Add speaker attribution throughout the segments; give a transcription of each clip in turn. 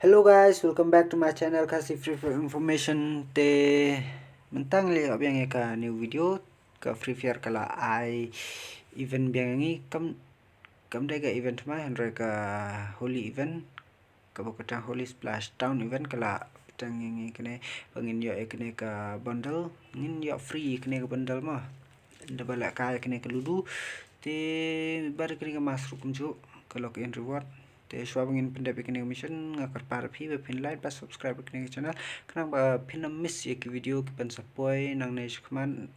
Speaker 1: Hello guys, welcome back to my channel KHASI Free for Information. Te mentang le abang ka new video ka Free Fire kala I event biang ngi kam dai ka event ma handre ka Holi event ka bokata Holi Splash Town event kala tang ngi kene bangin yo kene ka bundle ngin yo free kene ka bundle ma double ka kene ka ludu te bar kene ka masuk kunju ka lock in reward te shwa bangin pinda bikin mission ngakar para phi ba pin like ba subscribe bikin channel kanang ba pin miss ye ki video ki pan sapoi nang ne shkman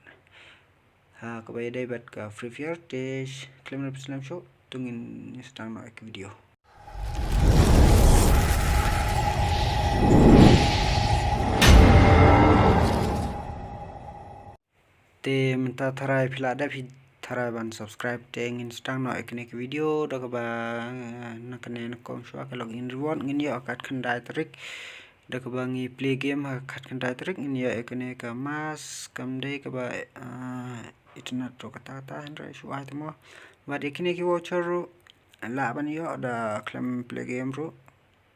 Speaker 1: ha ka bay dai bat ka Free Fire te claim Islam show tungin stang no ek video te menta tharai phila da phi tharai ban subscribe te ngin stang no ek video da ka ba nakane na kom shwa ka login reward ngin yo akat khandai trik da ka ba ngi play game ha khat khandai trik ngin yo ekne ka mas kam dei ka ba itna to kata ta handre shwa ta mo ba ekne ki voucher ro la ban yo da claim play game ro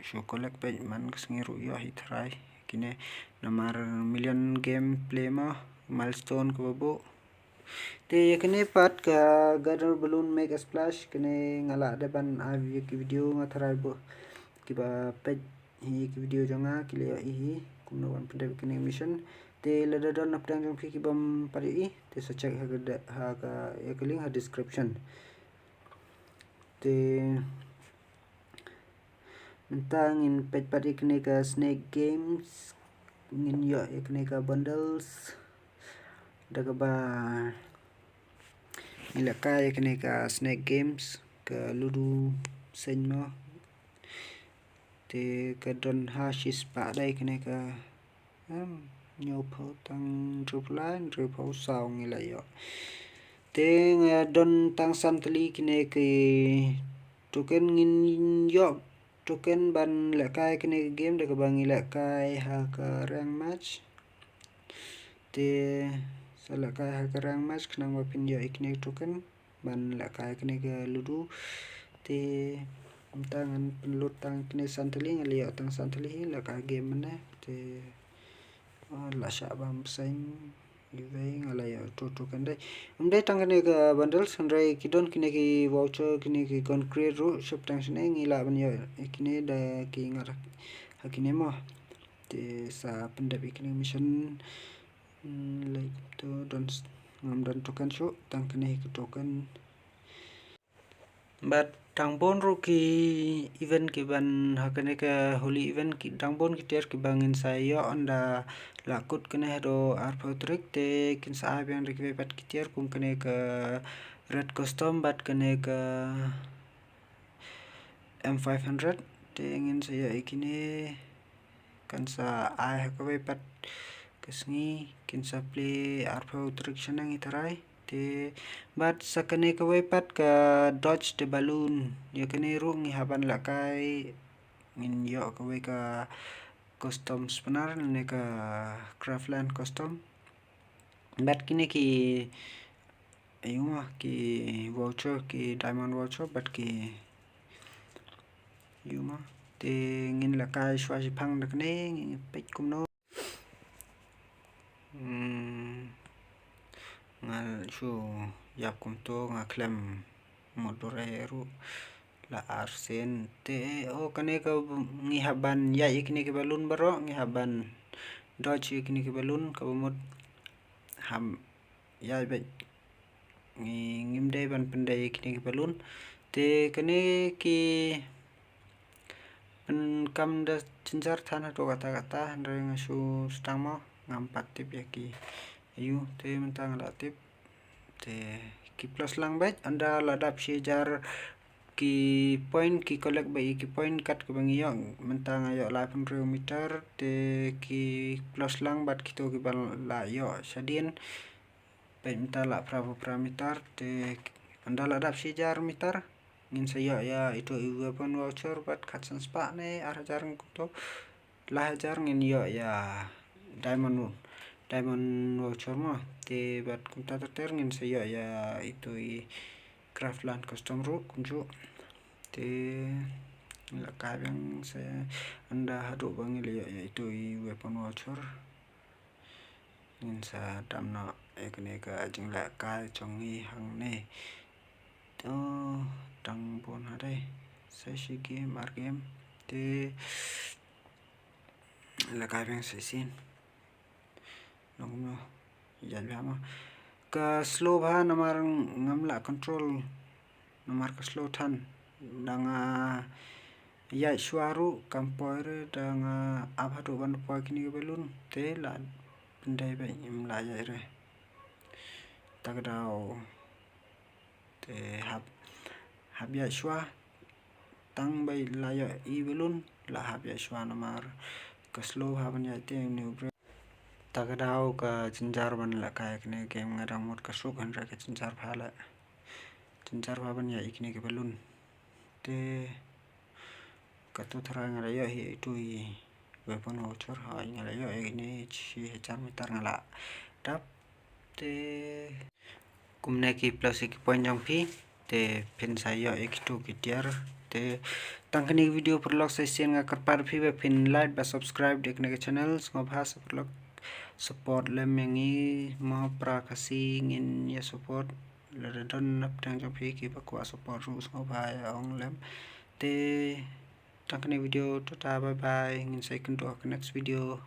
Speaker 1: show collect page man ngi ro yo hi tharai kine namar million game play ma milestone ko bo te kene pat ka gather balloon make a splash kene ngala de ban video ngathrai bo kiba page hi video janga kile hi kumno ban pende kene mission te lada don apdang jong ki bam pari te so check ha ka ek link ha description te mentang in page pari kene ka snake games ngin yo kene ka bundles daga ba ila kaya kene ka snake games ka ludu senmo te ka don hashis pa dai kene ka nyo pho tang drupline drupho saung ila yo te don tang santli kene ke token ngin yo token ban la kaya kene game daga bang ila kaya ha ka rank match te sala kaya ha ka rank match khnang ma pin yo ikne token ban la kaya kene ga ludu te tangan penlut tang kene santli ngali yo tang santli la ka game mana te la sha bam sain ivei ngala yo token dai umdai tang kene ga bundle sandrai kidon kene ki voucher kene ki concrete ro shop tang sne ngila ban yo ikne da ki ngar hakine mo te sa pendapi kene mission like to don't ngam dan token show tang kene ki token but tang bon ro ki event ki ban hakane ka Holi event ki tang bon ki ter ki bangin sa yo anda lakut kene do arpotrik te kin sa abian ri ki pat ki ter kum kene ka red custom but kene ka M500 te ngin sa yo ikine kan sa ai hakwe pat kesngi kin sa play arpotrik shanang itarai te bat sakane ka pat ka dodge the balloon ya kene rung haban lakai ngin yo ka ka custom spinner ne ka craftland custom bat kine ki ayuma ki voucher ki diamond voucher bat ki yuma te ngin lakai shwa ji phang dakne pek kumno ngal shu yap kum to ngaklem modoreru la arsen te o kane ka ngi haban ya ikni ke balun baro ngi haban dodge ikni ke balun ka mod ham ya be ngi ngimde ban pende ikni ke balun te kane ki pen kam da cincar thana to kata andre ngasu stama ngampat tip ya ki ayu te mentang la tip te ki plus lang bet anda ladap shejar ki point ki collect ba ki point kat ke bangi yo mentang ayo 800 meter te ki plus lang bat ki to ki bal la yo shadin pe menta la parameter te anda ladap shejar meter ngin saya ya itu weapon voucher bat katsan spa ne arjar to la hajar ngin yo ya diamond voucher mo te bat kunta ter ngin saya ya itu craftland custom ro kunju te là cái bang sẽ anda hadu bang ile yaitu weapon voucher nên sa đam nọ cái này cái chính là cái trong nghi hàng này đó đăng bốn ở đây sẽ game art game thì là cái bang sẽ xin đúng không giờ lắm ke slow ba namar ngamla control namar ke slow than danga ya suaru kampoire danga abhatu ban po kini belun te la pendai ba imla ya re tagdao te hab ya sua tang bai la ya I belun la hab ya sua namar ke slow haban ya te new tagdao ka cinjar ban la kai kene game ngadang mot ka suk han ra ka cinjar phala cinjar ban ya ikne ke belun te ka tu thara ngala ya hi tu weapon voucher ha ngala ya ini chi hechar meter ngala tap te kumne ki plus ki point jong phi te pin sa ya ek tu ki tiar te tangkani video per log session nga karpar phi be pin like ba subscribe dekne ke channels ngo bhas per log support lemengi ma pra kasi ngin ya support le don nap tang jong phi ki ba kwa support ru ngo ba ong lem te tangkani video tata bye bye ngin sai kun to next video